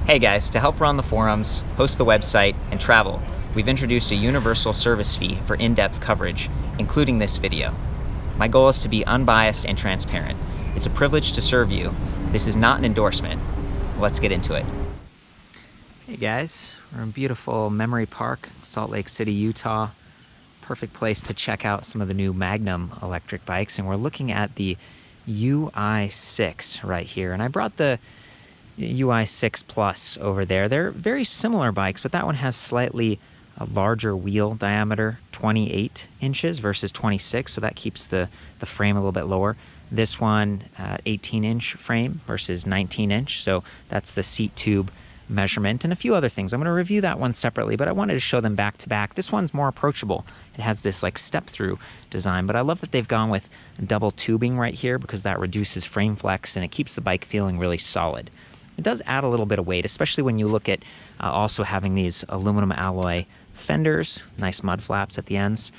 Hey guys, to help run the forums, host the website, and travel, we've introduced a universal service fee for in-depth coverage, including this video. My goal is to be unbiased and transparent. It's a privilege to serve you. This is not an endorsement. Let's get into it. Hey guys, we're in beautiful Memory Park, Salt Lake City, Utah. Perfect place to check out some of the new Magnum electric bikes, and we're looking at the Ui6 right here. And I brought the Ui6 Plus over there. They're very similar bikes, but that one has slightly a larger wheel diameter, 28 inches versus 26, so that keeps the frame a little bit lower. This one, 18-inch frame versus 19-inch, so that's the seat tube measurement and a few other things. I'm going to review that one separately, but I wanted to show them back to back. This one's more approachable. It has this like step-through design, but I love that they've gone with double tubing right here because that reduces frame flex and it keeps the bike feeling really solid. It does add a little bit of weight, especially when you look at also having these aluminum alloy fenders, nice mud flaps at the ends,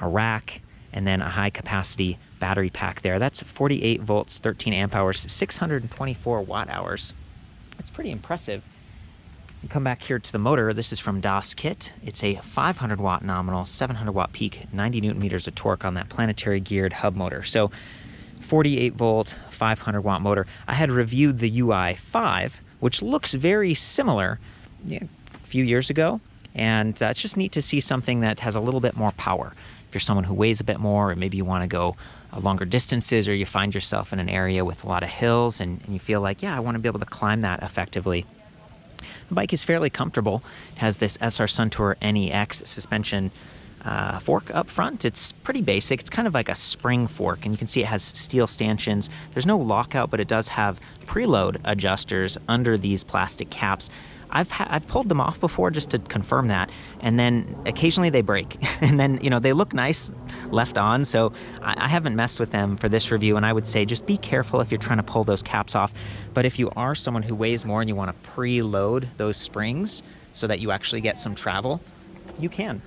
a rack, and then a high capacity battery pack there. That's 48 volts, 13 amp hours, 624 watt hours. It's pretty impressive. You come back here to the motor. This is from Das Kit. It's a 500 watt nominal, 700 watt peak, 90 newton meters of torque on that planetary geared hub motor. So 48 volt, 500 watt motor. I had reviewed the Ui5, which looks very similar a few years ago. And it's just neat to see something that has a little bit more power. If you're someone who weighs a bit more, or maybe you want to go longer distances, or you find yourself in an area with a lot of hills and you feel like, yeah, I want to be able to climb that effectively. The bike is fairly comfortable. It has this SR Suntour NEX suspension fork up front. It's pretty basic. It's kind of like a spring fork, and you can see it has steel stanchions. There's no lockout, but it does have preload adjusters under these plastic caps. I've pulled them off before just to confirm that, and then occasionally they break, and then they look nice left on, so I haven't messed with them for this review. And I would say just be careful if you're trying to pull those caps off. But if you are someone who weighs more and you want to preload those springs so that you actually get some travel, you can.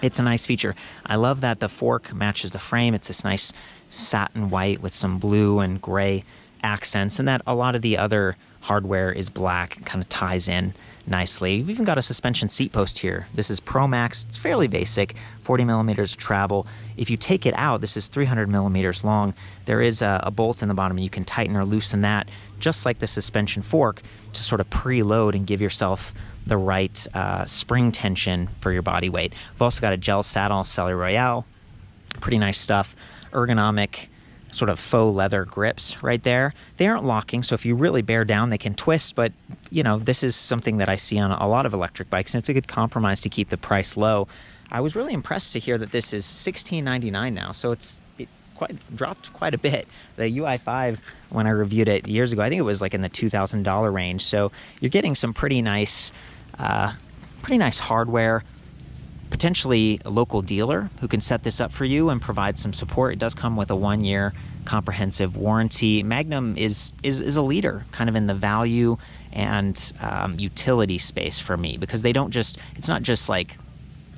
It's a nice feature. I love that the fork matches the frame. It's this nice satin white with some blue and gray accents, and that a lot of the other hardware is black and kind of ties in nicely. We've even got a suspension seat post here. This is Pro Max. It's fairly basic, 40 millimeters of travel. If you take it out, this is 300 millimeters long. There is a bolt in the bottom, and you can tighten or loosen that, just like the suspension fork, to sort of preload and give yourself the right spring tension for your body weight. We've also got a gel saddle, Sally Royale. Pretty nice stuff. Ergonomic, sort of faux leather grips right there. They aren't locking, so if you really bear down, they can twist, but this is something that I see on a lot of electric bikes, and it's a good compromise to keep the price low. I was really impressed to hear that this is $16.99 now, so it dropped quite a bit. The Ui5, when I reviewed it years ago, I think it was like in the $2,000 range, so you're getting some pretty nice hardware. Potentially a local dealer who can set this up for you and provide some support. It does come with a 1-year comprehensive warranty. Magnum is a leader kind of in the value and utility space for me, because they don't just, it's not just like,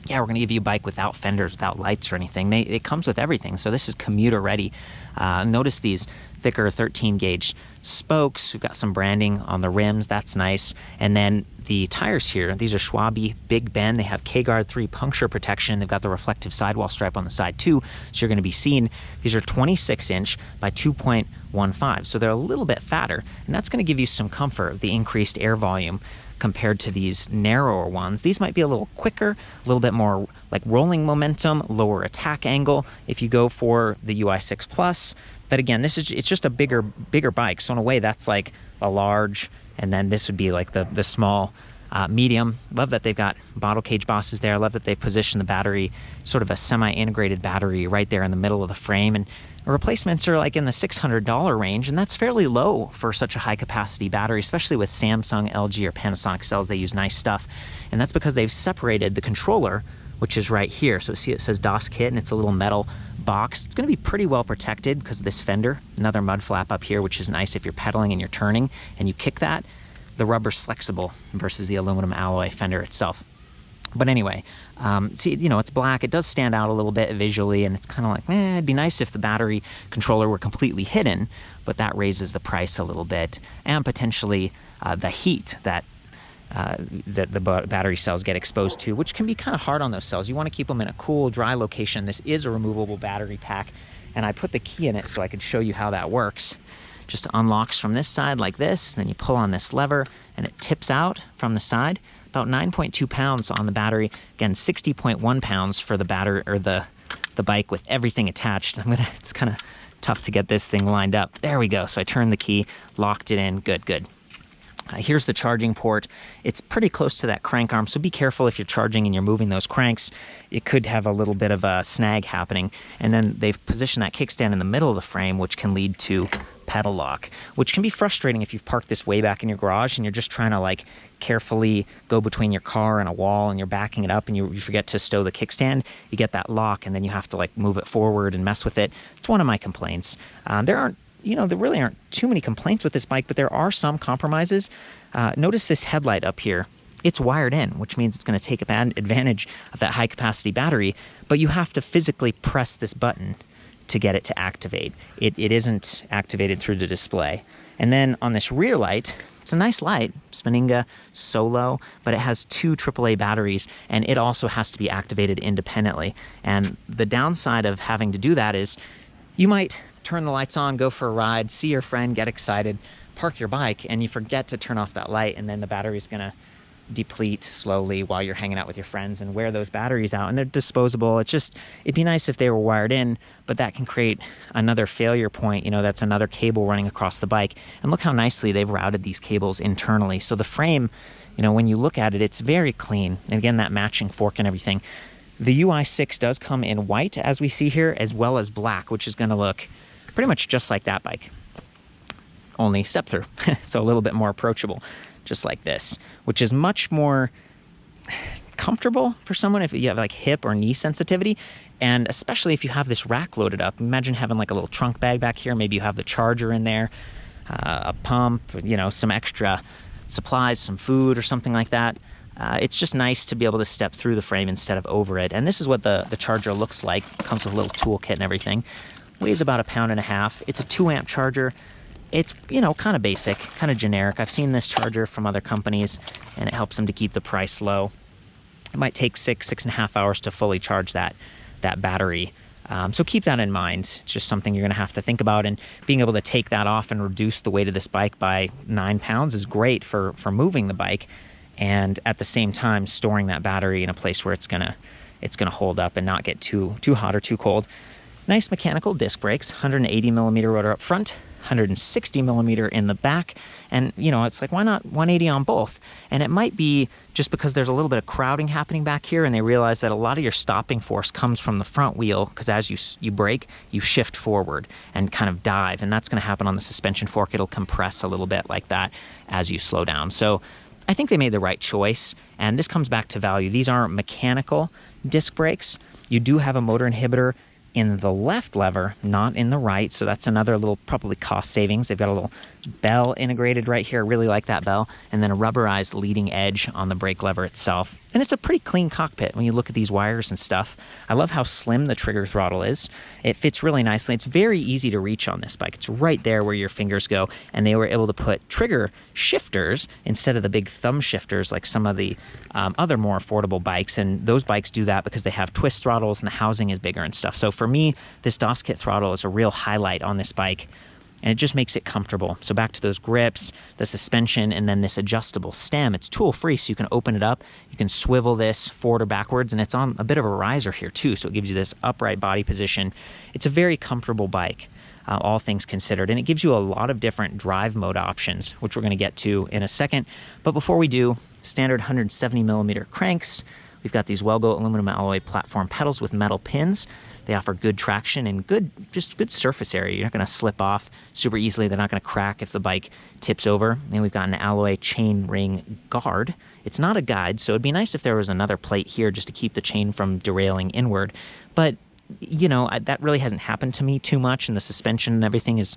yeah, we're going to give you a bike without fenders, without lights or anything. It comes with everything. So this is commuter ready. Notice these thicker 13 gauge spokes. We've got some branding on the rims. That's nice. And then the tires here, these are Schwalbe Big Bend. They have K-Guard 3 puncture protection. They've got the reflective sidewall stripe on the side too, so you're going to be seen. These are 26-inch by 2.15, so they're a little bit fatter, and that's going to give you some comfort, the increased air volume compared to these narrower ones. These might be a little quicker, a little bit more like rolling momentum, lower attack angle if you go for the Ui6 Plus. But again, it's just a bigger bike. So in a way, that's like a large, and then this would be like the small medium. Love that they've got bottle cage bosses there. I love that they've positioned the battery, sort of a semi-integrated battery right there in the middle of the frame. And replacements are like in the $600 range, and that's fairly low for such a high capacity battery, especially with Samsung, LG, or Panasonic cells. They use nice stuff, and that's because they've separated the controller, which is right here. So see, it says Das Kit, and it's a little metal box. It's going to be pretty well protected because of this fender. Another mud flap up here, which is nice if you're pedaling and you're turning and you kick that. The rubber's flexible versus the aluminum alloy fender itself. But anyway, see, it's black. It does stand out a little bit visually, and it's kind of like, it'd be nice if the battery controller were completely hidden, but that raises the price a little bit, and potentially the heat that that the battery cells get exposed to, which can be kind of hard on those cells. You want to keep them in a cool, dry location. This is a removable battery pack, and I put the key in it so I could show you how that works. Just unlocks from this side like this, then you pull on this lever and it tips out from the side. About 9.2 pounds on the battery. Again, 60.1 pounds for the battery, or the bike with everything attached. It's kind of tough to get this thing lined up. There we go. So I turned the key, locked it in. Good. Here's the charging port. It's pretty close to that crank arm, so be careful if you're charging and you're moving those cranks. It could have a little bit of a snag happening. And then they've positioned that kickstand in the middle of the frame, which can lead to pedal lock, which can be frustrating if you've parked this way back in your garage and you're just trying to like carefully go between your car and a wall and you're backing it up and you forget to stow the kickstand. You get that lock and then you have to like move it forward and mess with it. It's one of my complaints. There really aren't too many complaints with this bike, but there are some compromises. Notice this headlight up here. It's wired in, which means it's going to take advantage of that high capacity battery, but you have to physically press this button to get it to activate. It isn't activated through the display. And then on this rear light, it's a nice light, Spinninga Solo, but it has 2 AAA batteries, and it also has to be activated independently. And the downside of having to do that is you might turn the lights on, go for a ride, see your friend, get excited, park your bike, and you forget to turn off that light, and then the battery's gonna deplete slowly while you're hanging out with your friends and wear those batteries out, and they're disposable. It'd be nice if they were wired in, but that can create another failure point. That's another cable running across the bike. And look how nicely they've routed these cables internally. So the frame, when you look at it, it's very clean. And again, that matching fork and everything. The Ui6 does come in white, as we see here, as well as black, which is gonna look pretty much just like that bike, only step-through. So a little bit more approachable, just like this, which is much more comfortable for someone if you have like hip or knee sensitivity, and especially if you have this rack loaded up. Imagine having like a little trunk bag back here. Maybe you have the charger in there, a pump, some extra supplies, some food or something like that. It's just nice to be able to step through the frame instead of over it. And this is what the charger looks like. It comes with a little toolkit and everything. Weighs about 1.5 pounds. It's a 2-amp charger. It's, kind of basic, kind of generic. I've seen this charger from other companies, and it helps them to keep the price low. It might take 6.5 hours to fully charge that battery. So keep that in mind. It's just something you're going to have to think about, and being able to take that off and reduce the weight of this bike by 9 pounds is great for moving the bike, and at the same time storing that battery in a place where it's gonna hold up and not get too hot or too cold. Nice mechanical disc brakes, 180 millimeter rotor up front, 160 millimeter in the back. And, it's like, why not 180 on both? And it might be just because there's a little bit of crowding happening back here, and they realize that a lot of your stopping force comes from the front wheel, because as you brake, you shift forward and kind of dive. And that's going to happen on the suspension fork. It'll compress a little bit like that as you slow down. So I think they made the right choice. And this comes back to value. These are mechanical disc brakes. You do have a motor inhibitor in the left lever, not in the right, so that's another little probably cost savings. They've got a little bell integrated right here. I really like that bell. And then a rubberized leading edge on the brake lever itself. And it's a pretty clean cockpit when you look at these wires and stuff. I love how slim the trigger throttle is. It fits really nicely. It's very easy to reach on this bike. It's right there where your fingers go, and they were able to put trigger shifters instead of the big thumb shifters like some of the other more affordable bikes. And those bikes do that because they have twist throttles and the housing is bigger and stuff. So for me, this DOS kit throttle is a real highlight on this bike, and it just makes it comfortable. So back to those grips, the suspension, and then this adjustable stem. It's tool free, so you can open it up. You can swivel this forward or backwards, and it's on a bit of a riser here too, so it gives you this upright body position. It's a very comfortable bike, all things considered, and it gives you a lot of different drive mode options, which we're going to get to in a second. But before we do, standard 170 millimeter cranks. We've got these Welgo aluminum alloy platform pedals with metal pins. They offer good traction and good surface area. You're not going to slip off super easily. They're not going to crack if the bike tips over. And we've got an alloy chain ring guard. It's not a guide, so it'd be nice if there was another plate here just to keep the chain from derailing inward. But that really hasn't happened to me too much, and the suspension and everything is,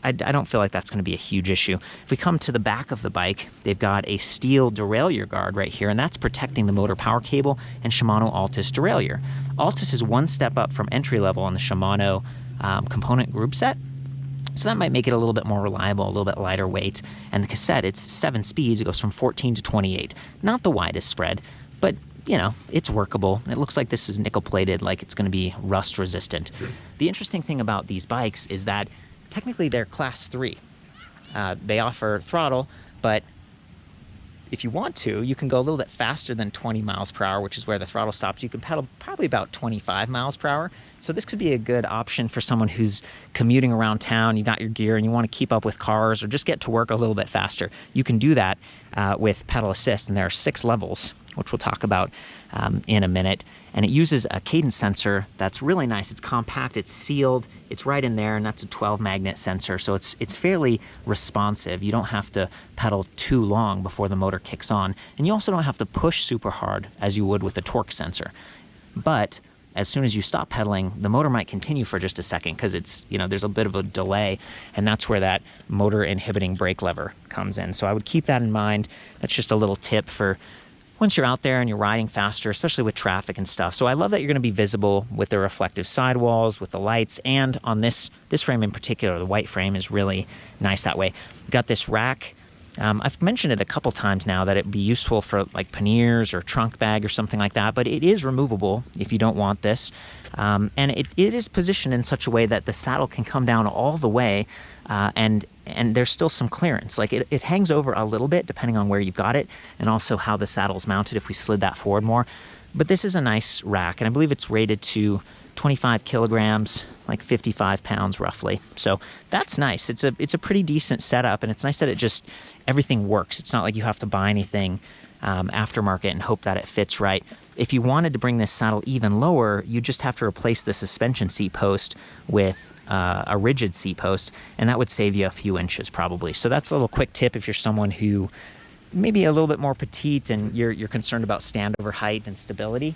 I don't feel like that's going to be a huge issue. If we come to the back of the bike, they've got a steel derailleur guard right here, and that's protecting the motor power cable and Shimano Altus derailleur. Altus is one step up from entry level on the Shimano component group set. So that might make it a little bit more reliable, a little bit lighter weight. And the cassette, it's 7 speeds. It goes from 14 to 28. Not the widest spread, but you know, it's workable. It looks like this is nickel plated, like it's going to be rust resistant. The interesting thing about these bikes is that technically they're class 3. They offer throttle, but if you want to, you can go a little bit faster than 20 miles per hour, which is where the throttle stops. You can pedal probably about 25 miles per hour. So this could be a good option for someone who's commuting around town, you got your gear and you want to keep up with cars or just get to work a little bit faster. You can do that with pedal assist, and there are 6 levels, which we'll talk about in a minute. And it uses a cadence sensor that's really nice. It's compact, it's sealed, it's right in there, and that's a 12 magnet sensor. So it's fairly responsive. You don't have to pedal too long before the motor kicks on. And you also don't have to push super hard as you would with a torque sensor. But as soon as you stop pedaling, the motor might continue for just a second because it's, you know, there's a bit of a delay, and that's where that motor inhibiting brake lever comes in. So I would keep that in mind. That's just a little tip for once you're out there and you're riding faster, especially with traffic and stuff. So I love that you're going to be visible with the reflective sidewalls, with the lights, and on this frame in particular, the white frame is really nice that way. Got this rack. I've mentioned it a couple times now that it'd be useful for like panniers or trunk bag or something like that, but it is removable if you don't want this. And it is positioned in such a way that the saddle can come down all the way, and there's still some clearance. Like it hangs over a little bit depending on where you've got it, and also how the saddle's mounted if we slid that forward more. But this is a nice rack, and I believe it's rated to 25 kilograms, like 55 pounds roughly. So that's nice. It's a pretty decent setup, and it's nice that everything works. It's not like you have to buy anything aftermarket and hope that it fits right. If you wanted to bring this saddle even lower, you just have to replace the suspension seat post with a rigid seat post, and that would save you a few inches probably. So that's a little quick tip if you're someone who maybe a little bit more petite and you're concerned about standover height and stability.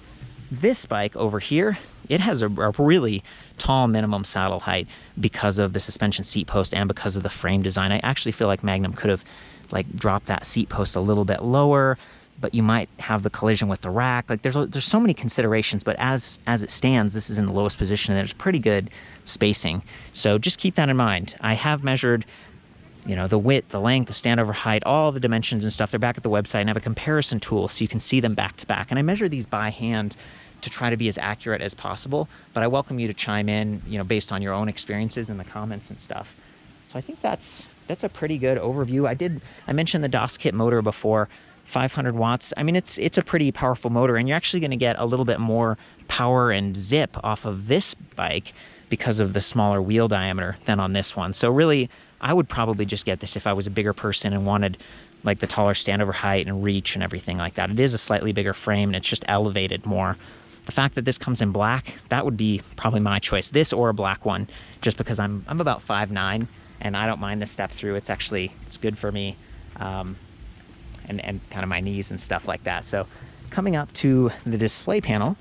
This bike over here, it has a really tall minimum saddle height because of the suspension seat post and because of the frame design. I actually feel like Magnum could have like dropped that seat post a little bit lower, but you might have the collision with the rack. Like there's so many considerations, but as it stands, this is in the lowest position and there's pretty good spacing. So just keep that in mind. I have measured, you know, the width, the length, the standover height, all the dimensions and stuff. They're back at the website, and I have a comparison tool so you can see them back to back. And I measure these by hand to try to be as accurate as possible, but I welcome you to chime in, you know, based on your own experiences in the comments and stuff. So I think that's a pretty good overview. I mentioned the DOS kit motor before, 500 watts. I mean, it's a pretty powerful motor, and you're actually going to get a little bit more power and zip off of this bike because of the smaller wheel diameter than on this one. So really, I would probably just get this if I was a bigger person and wanted like the taller standover height and reach and everything like that. It is a slightly bigger frame, and it's just elevated more. The fact that this comes in black, that would be probably my choice. This or a black one, just because I'm about 5'9", and I don't mind the Step-thru. It's good for me, and kind of my knees and stuff like that. So coming up to the display panel,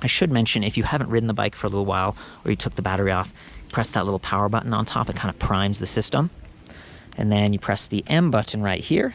I should mention, if you haven't ridden the bike for a little while or you took the battery off, press that little power button on top. It kind of primes the system. And then you press the M button right here.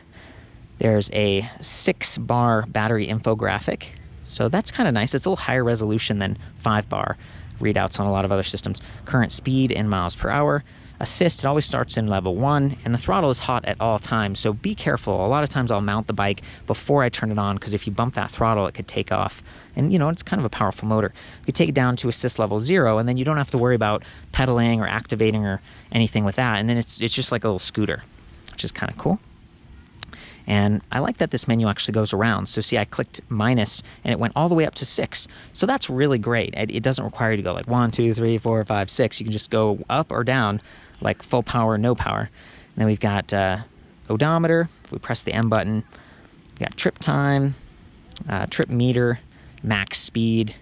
There's a 6-bar battery infographic. So that's kind of nice. It's a little higher resolution than 5-bar readouts on a lot of other systems. Current speed in miles per hour. Assist, it always starts in level 1, and the throttle is hot at all times, so be careful. A lot of times I'll mount the bike before I turn it on, because if you bump that throttle, it could take off. And, you know, it's kind of a powerful motor. You take it down to assist level 0, and then you don't have to worry about pedaling or activating or anything with that, and then it's just like a little scooter, which is kind of cool. And I like that this menu actually goes around. So see, I clicked minus and it went all the way up to 6. So that's really great. It doesn't require you to go like 1, 2, 3, 4, 5, 6. You can just go up or down, like full power, no power. And then we've got odometer. If we press the M button, we got trip time, trip meter, max speed,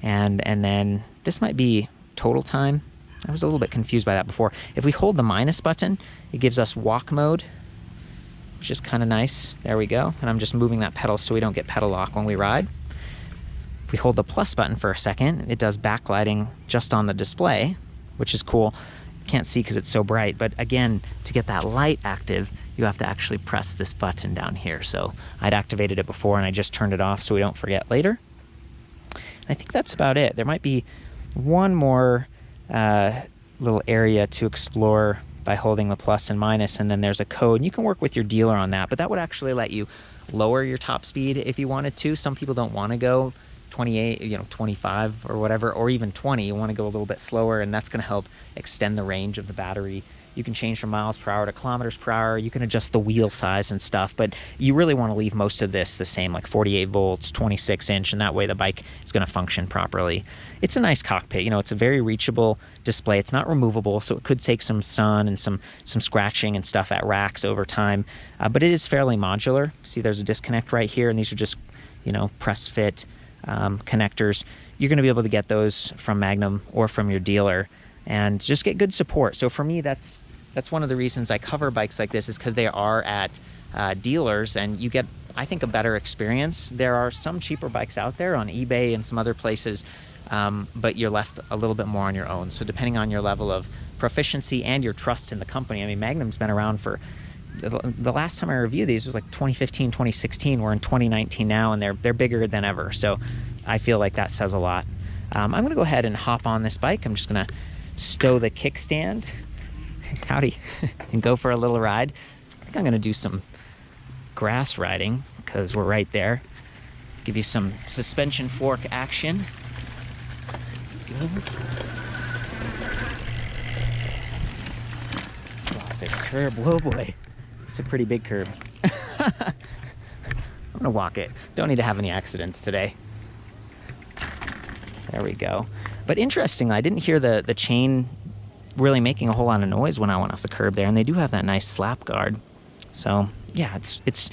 and then this might be total time. I was a little bit confused by that before. If we hold the minus button, it gives us walk mode, which is kind of nice. There we go. And I'm just moving that pedal so we don't get pedal lock when we ride. If we hold the plus button for a second, it does backlighting just on the display, which is cool. Can't see because it's so bright, but again, to get that light active, you have to actually press this button down here. So I'd activated it before and I just turned it off so we don't forget later. And I think that's about it. There might be one more little area to explore by holding the plus and minus, and then there's a code. You can work with your dealer on that, but that would actually let you lower your top speed if you wanted to. Some people don't want to go 28, 25 or whatever, or even 20. You want to go a little bit slower, and that's going to help extend the range of the battery. You can change from miles per hour to kilometers per hour. You can adjust the wheel size and stuff, but you really want to leave most of this the same, like 48 volts, 26 inch, and that way the bike is going to function properly. It's a nice cockpit. It's a very reachable display. It's not removable, so it could take some sun and some scratching and stuff at racks over time, but it is fairly modular. See, there's a disconnect right here, and these are just, press fit connectors. You're going to be able to get those from Magnum or from your dealer and just get good support. So for me, that's one of the reasons I cover bikes like this, is because they are at dealers, and you get, I think, a better experience. There are some cheaper bikes out there on eBay and some other places, but you're left a little bit more on your own. So depending on your level of proficiency and your trust in the company, I mean, Magnum's been around for, the last time I reviewed these was like 2015, 2016. We're in 2019 now, and they're bigger than ever. So I feel like that says a lot. I'm gonna go ahead and hop on this bike. I'm just gonna stow the kickstand, howdy, and go for a little ride. I think I'm gonna do some grass riding because we're right there. Give you some suspension fork action. Off this curb, whoa boy. It's a pretty big curb. I'm gonna walk it. Don't need to have any accidents today. There we go. But interestingly, I didn't hear the chain really making a whole lot of noise when I went off the curb there, and they do have that nice slap guard. So yeah, it's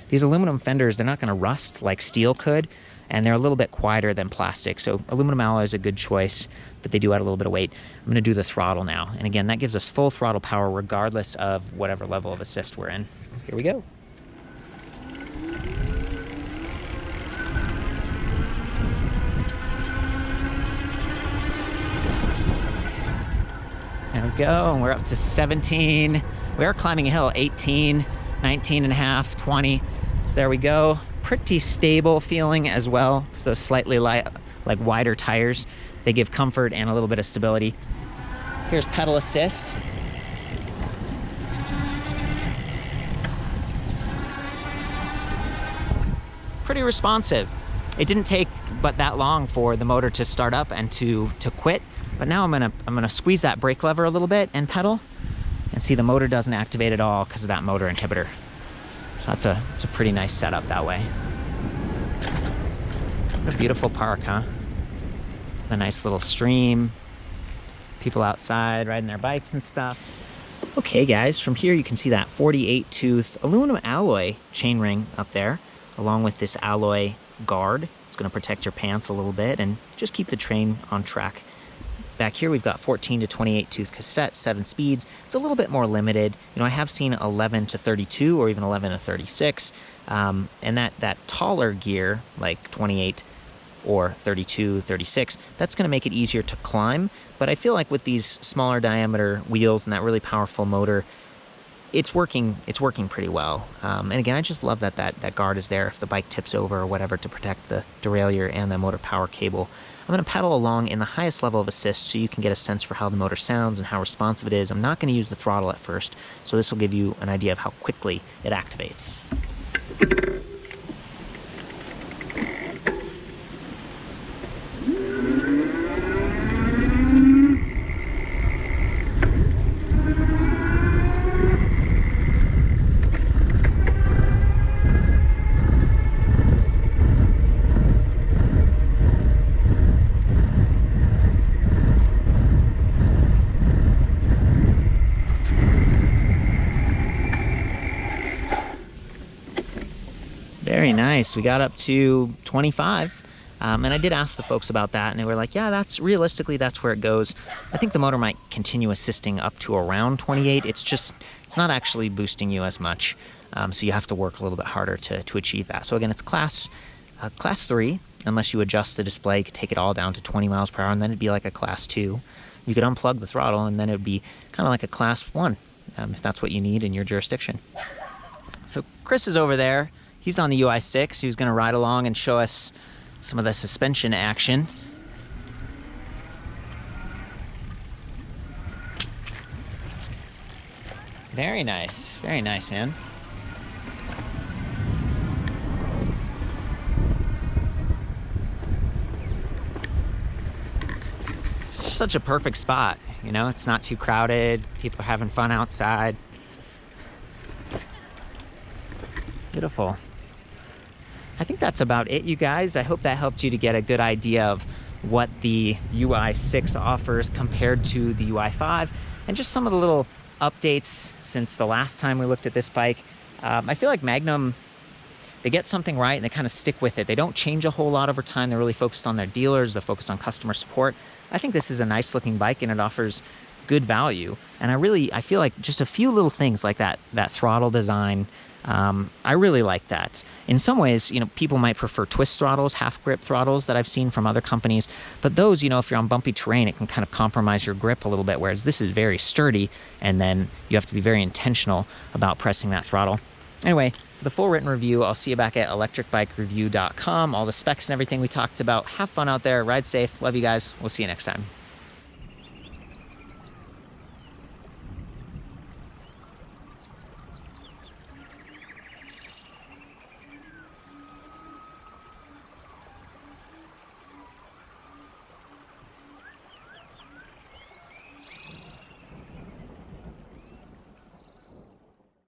these aluminum fenders, they're not gonna rust like steel could, and they're a little bit quieter than plastic. So aluminum alloy is a good choice, but they do add a little bit of weight. I'm gonna do the throttle now. And again, that gives us full throttle power regardless of whatever level of assist we're in. Here we go. There we go, and we're up to 17. We are climbing a hill, 18, 19 and a half, 20. So there we go. Pretty stable feeling as well, because those slightly like wider tires, they give comfort and a little bit of stability. Here's pedal assist. Pretty responsive. It didn't take but that long for the motor to start up and to quit. But now I'm gonna squeeze that brake lever a little bit and pedal, and see the motor doesn't activate at all because of that motor inhibitor. So it's a pretty nice setup that way. What a beautiful park, huh? A nice little stream, people outside riding their bikes and stuff. Okay guys, from here you can see that 48 tooth aluminum alloy chainring up there, along with this alloy guard. It's gonna protect your pants a little bit and just keep the train on track. Back here we've got 14 to 28 tooth cassette, 7 speeds. It's a little bit more limited. I have seen 11 to 32 or even 11 to 36. And that taller gear, like 28 or 32, 36, that's gonna make it easier to climb. But I feel like with these smaller diameter wheels and that really powerful motor, it's working pretty well. And again, I just love that guard is there if the bike tips over or whatever, to protect the derailleur and the motor power cable. I'm gonna pedal along in the highest level of assist so you can get a sense for how the motor sounds and how responsive it is. I'm not gonna use the throttle at first, so this will give you an idea of how quickly it activates. Very nice. We got up to 25, and I did ask the folks about that, and they were like, yeah, that's where it goes. I think the motor might continue assisting up to around 28. It's not actually boosting you as much, so you have to work a little bit harder to achieve that. So again, it's class 3, unless you adjust the display. You could take it all down to 20 miles per hour, and then it'd be like a class 2. You could unplug the throttle, and then it would be kind of like a class 1, if that's what you need in your jurisdiction. So Chris is over there. He's on the Ui6. He was going to ride along and show us some of the suspension action. Very nice, man. It's such a perfect spot, you know, it's not too crowded, people are having fun outside. Beautiful. I think that's about it, you guys. I hope that helped you to get a good idea of what the UI6 offers compared to the UI5, and just some of the little updates since the last time we looked at this bike. I feel like Magnum, they get something right and they kind of stick with it. They don't change a whole lot over time. They're really focused on their dealers. They're focused on customer support. I think this is a nice looking bike and it offers good value. And I feel like just a few little things like that throttle design, I really like that. In some ways, you know, people might prefer twist throttles, half grip throttles that I've seen from other companies, but those, you know, if you're on bumpy terrain, it can kind of compromise your grip a little bit, whereas this is very sturdy, and then you have to be very intentional about pressing that throttle. Anyway, for the full written review, I'll see you back at ElectricBikeReview.com. All the specs and everything we talked about. Have fun out there, ride safe, love you guys, we'll see you next time.